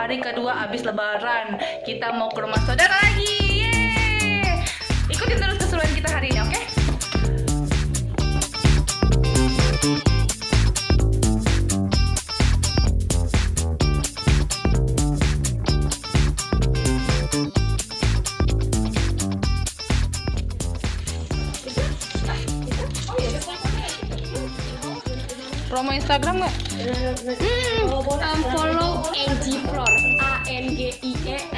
hari kedua abis lebaran. Kita mau ke rumah saudara lagi. Yeay. Ikutin terus keseruan kita hari ini, oke? Promo Instagram nggak? Follow Angie Flor, ANGIEFLORR.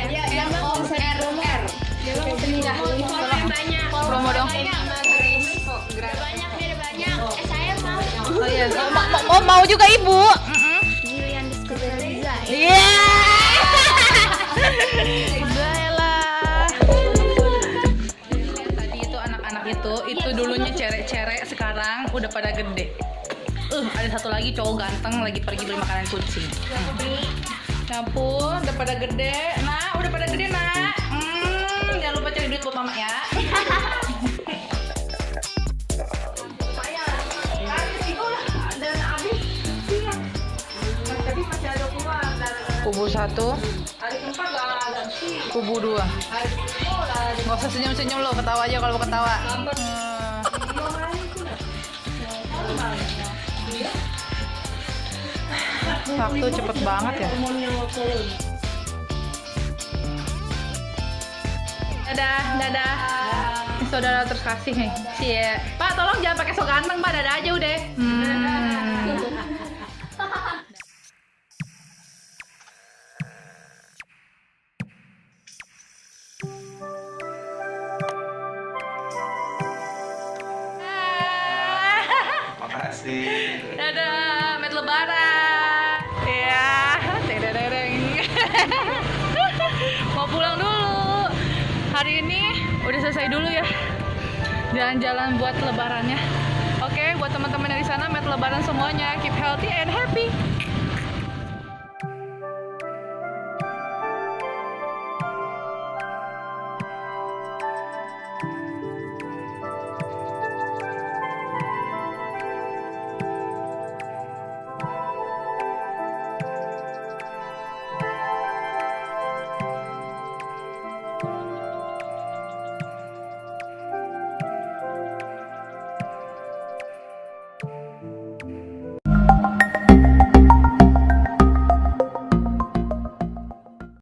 Promo dong. Banyak dari banyak. Saya mau. Oh iya, mau juga ibu. Gilian Rizka. Iya. Baiklah. Tadi itu anak-anak itu dulunya cerek-cerek, sekarang udah pada gede. Ada satu lagi cowok ganteng lagi pergi beli makanan kucing. Ya ampun, udah pada gede. Nah, udah pada gede, nak. Jangan lupa cari duit buat mama ya. Kubu 1, kubu 2. Nggak usah senyum-senyum lo, ketawa aja kalau mau ketawa. Waktu cepet banget ya. Dadah. Ini saudara terus kasih nih. Cie. Pak, tolong jangan pakai sok ganteng, Pak. Dadah aja udah. Makasih. Dadah, met lebaran. Ya, tereng. Mau pulang dulu. Hari ini udah selesai dulu ya. Jalan-jalan buat lebarannya. Oke, buat teman-teman dari sana, met lebaran semuanya. Keep healthy and happy.